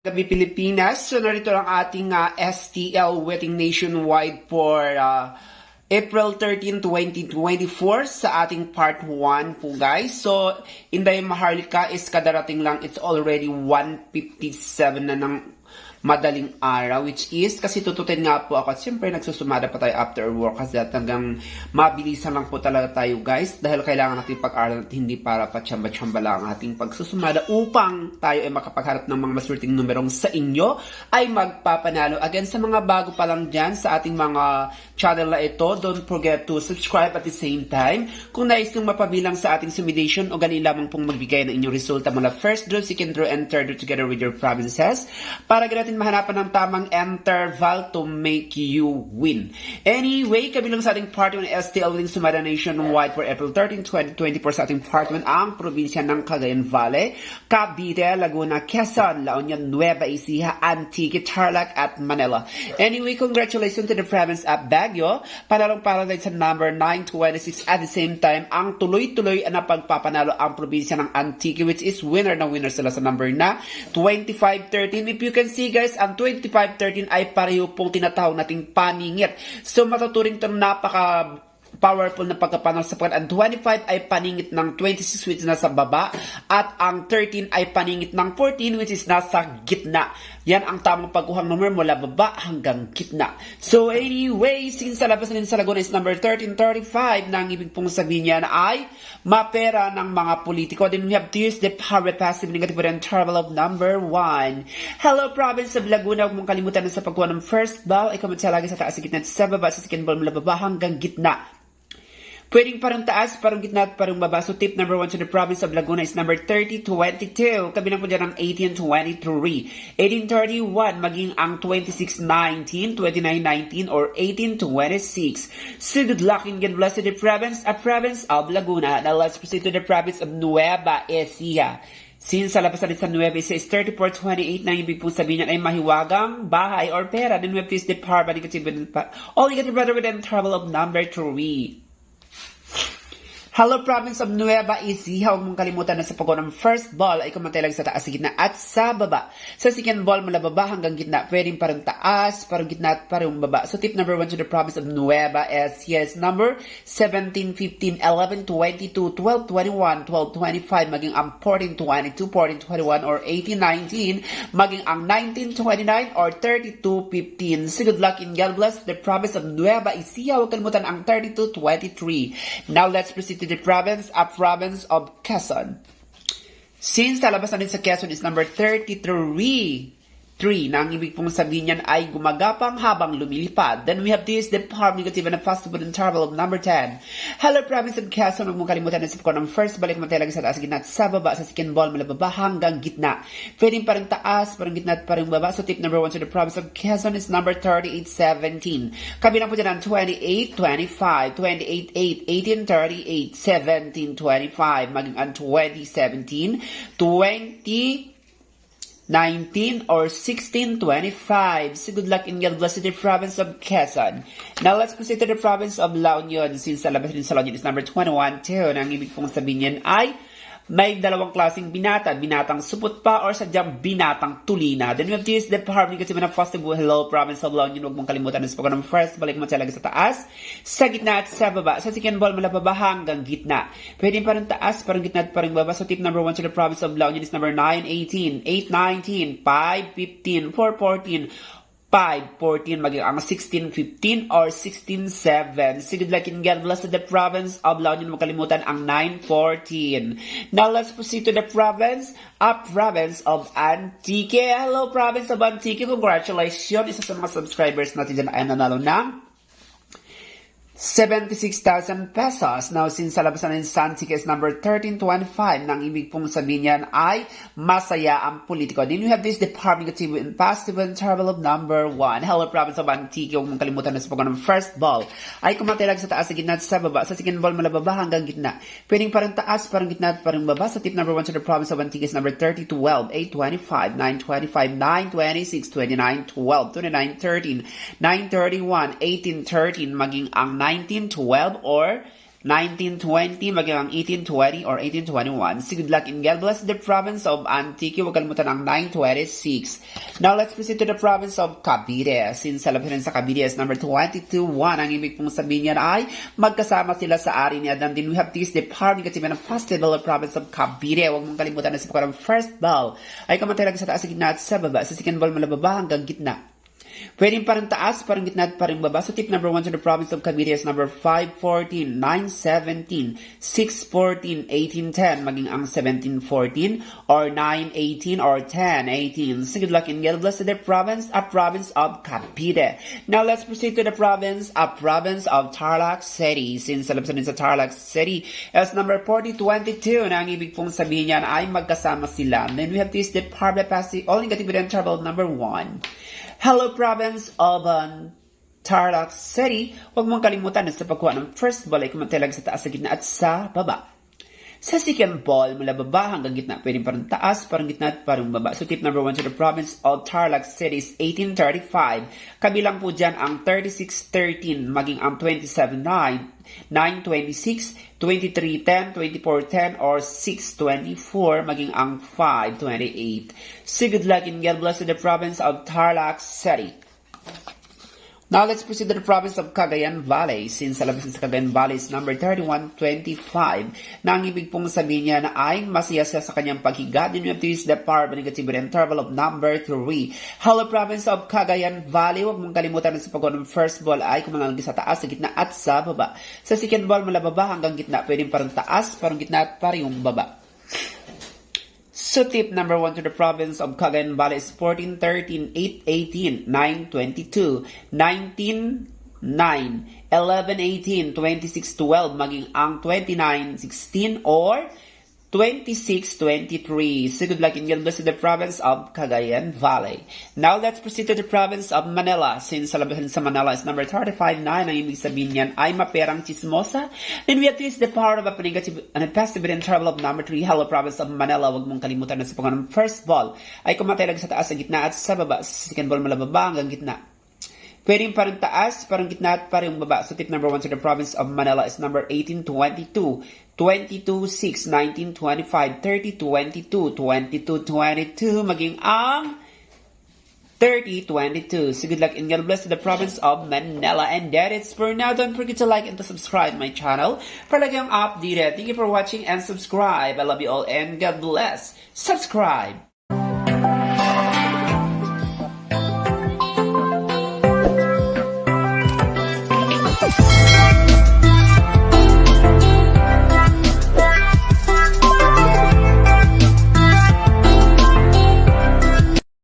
Gabi Pilipinas. So narito lang ating STL waiting nationwide for April 13, 2024 sa ating part 1 po guys. So Inday Maharlika is kadarating lang. It's already 1:57 na ng madaling araw, which is kasi tututin nga po ako at siyempre nagsusumada pa tayo after work kasi hanggang mabilisan lang po talaga tayo guys dahil kailangan natin pag-aral at hindi para patsamba-tsamba lang ang ating pagsusumada upang tayo ay makapagharap ng mga maswerteng numerong sa inyo ay magpapanalo. Again, sa mga bago pa lang dyan sa ating mga channel na ito, don't forget to subscribe at the same time. Kung nais nyo mapabilang sa ating simulation o ganin lamang pong magbigay ng inyong resulta mula first draw, second draw, and third draw together with your provinces para natin mahanapan ng tamang interval to make you win. Anyway, kabilang sa ating part 1 STL Winning Sumada Nationwide for April 13, 2024 sa ating part 1 ang probinsya ng Cagayan Valley, Cavite, Laguna, Quezon, La Union, Nueva Ecija, Antique, Tarlac, at Manila. Anyway, congratulations to the province of Baguio. Panalong paradise sa number 926 at the same time, ang tuloy-tuloy na pagpapanalo ang probinsya ng Antique, which is winner na winner sila sa number na 2513. If you can see guys, ang 2513 ay pareho pong tinatawag nating paningit. So matuturing ito napaka powerful na pagkapanalo sapagkat ang 25 ay paningit ng 26 which is nasa baba at ang 13 ay paningit ng 14 which is nasa gitna. Yan ang tamang pagkuhang number mula baba hanggang gitna. So anyway, since sa labas na din sa Laguna is number 1335 na ang ibig pong sabihin niyan ay mapera ng mga politiko. Then we have to use the power passive negative and trouble of number 1. Hello province of Laguna, huwag mong kalimutan na sa pagkuha ng first ball ay kumatsa lagi sa taas sa gitna at sa baba sa second ball mula baba hanggang gitna. Pwedeng parang taas, parang gitna at parang baba. So tip number 1 to the province of Laguna is number 3022. Kabilang po dyan ang 1823, 1831, maging ang 2619, 2919, or 1826. So good luck and God bless to the province of Laguna. Now let's proceed to the province of Nueva Ecija. Since sa labas natin sa Nueva Ecija is 3428 na ibig po sabihin niyan ay mahiwagang bahay or pera. Then we have this the power by negative all negative brother with the trouble of number 3. Hello province of Nueva Ecija, huwag mong kalimutan na sa pagkuha ng first ball ay kumantay lang sa taas, sa gitna at sa baba. Sa second ball mula baba hanggang gitna, pwedeng parang taas, parang gitna at parang baba. So tip number 1 to the province of Nueva Ecija is number 17, 15, 11, 22, 12, 21, 12, 25, maging ang 14, 22, 14, 21, or 18, 19, maging ang 19, 29, or 32, 15. So good luck and God bless the province of Nueva Ecija. Huwag kalimutan ang 32, 23. Now let's proceed to the province of Quezon. Since sa labas na din sa Quezon is number 33. 3 na ang ibig pong sabihin niyan ay gumagapang habang lumilipad. Then we have this, the power negative and a possible interval of number 10. Hello province of Quezon, huwag mong kalimutan na sa pagkuha ng first balik matay sa taas, gitna at sa baba, sa second ball mula baba hanggang gitna. Pwedeng parang taas, parang gitna at parang baba. So tip number 1 to the province of Quezon is number 3817. Kabilang po dyan ang 2825, 288, 1838, 1725, maging ang 2017, 19 or 1625. So good luck and God bless to the province of Quezon. Now let's proceed to the province of La Union. Since sa labas din sa La Union is number 21-2 na ang ibig pong sabihin niyan ay may dalawang klaseng binata, binatang supot pa or sadyang binatang tulina. Then we have to use the power negative and a possible hello province of La Union. Huwag mong kalimutan na sa pagkuha ng first balik mo talaga sa taas, sa gitna at sa baba. Sa second ball mula baba hanggang gitna. Pwede parang taas, parang gitna at parang baba. So tip number 1 to the province of La Union is number 918, 819, 515, 414, 514, maging ang 1615 or 167. So good luck and God bless to the province of La Union. Makalimutan ang 914. Now let's proceed to the province of Antique. Hello province of Antique, congratulations. Isa sa mga subscribers natin dyan ay nanalo ng 76,000 pesos. Now, since sa labas na rin sa Antique is number 1325, nang ibig pong sabihin yan ay masaya ang politiko. Then we have this, the power negative and positive and terrible of number 1. Hello, province of Antique. Huwag mong kalimutan na sa pagkuha ng first ball ay kumatilag sa taas, sa gitna at sa baba. Sa second ball mula baba hanggang gitna. Pwedeng parang taas, parang gitna at parang baba. Sa tip number 1 to the province of Antique is number 3012, 825, 925, 926, 29, 12, 29, 13, 931, 18, 13, maging ang 1912 or 1920, maging ang 1820 or 1821. So good luck in God bless the province of Antique. Huwag kalimutan ang 926. Now let's proceed to the province of Cavite. Since alam rin sa Cavite is number 22-1. Ang ibig pong sabihin niyan ay magkasama sila sa ari ni Adam. Then we have this department kasi ng festival of province of Cavite. Huwag mong kalimutan na sa pagkarang first ball ay kamatay lang sa taas, sa gitna at sa baba. Sa second ball malababa hanggang gitna. Pwedeng parang taas, parang gitna at parang baba. So tip number 1 to the province of Cavite is number 514, 917, 614, 1810, maging ang 1714 or 918 or 1018. So good luck and God bless to the province, a province of Cavite. Now let's proceed to the province, a province of Tarlac City. Since alam sa din sa Tarlac City is number 4022 na ang ibig pong sabihin niyan ay magkasama sila. And then we have this department passing all negative with travel number 1. Hello province of Tarlac City. Huwag mong kalimutan na sa pagkuha ng first ball ay kumatalag sa taas, sa gitna at sa baba. Sa second ball, mula baba hanggang gitna, pwedeng parang taas, parang gitna at parang baba. So tip number 1 to the province of Tarlac City is 1835. Kabilang po dyan ang 3613, maging ang 279, 926, 2310, 2410, or 624, maging ang 528. So good luck and God bless to the province of Tarlac City. Now let's proceed to the province of Cagayan Valley. Since alam sa Cagayan Valley is number 3125, na ang ibig pong sabihin niya na ay masaya siya sa kanyang paghiga. Then we have to use the power of negative interval of number 3. Hello province of Cagayan Valley. Huwag mong kalimutan na sa pagkuha ng first ball ay kumangalagi sa taas, sa gitna at sa baba. Sa second ball mula baba hanggang gitna, pwedeng parang taas, parang gitna at parang baba. So tip number 1 to the province of Cagayan Valley is 14, 13, 8, 18, 9, 22, 19, 9, 11, 18, 26, 12, maging ang 29, 16, or 26, 23. So good luck and God bless to the province of Cagayan Valley. Now let's proceed to the province of Manila. Since salabahan sa Manila is number 35-9, ang ibig sabihin niyan ay maperang chismosa. Then we have to use the power of a negative and a positive and travel of number 3. Hello province of Manila. Huwag mong kalimutan na sa pagkuha ng first ball ay kumatay lang sa taas, sa gitna at sa baba. Sa second ball mula baba hanggang gitna. Pwedeng parang taas, parang gitna at parang baba. So tip number 1 to the province of Manila is number 1822, 22, 6, 19, 25, 30, 22, 22, 22, maging ang 30, 22. So good luck and God bless to the province of Manila. And that is for now. Don't forget to like and to subscribe my channel para lagi ang updated. Thank you for watching and subscribe. I love you all and God bless. Subscribe!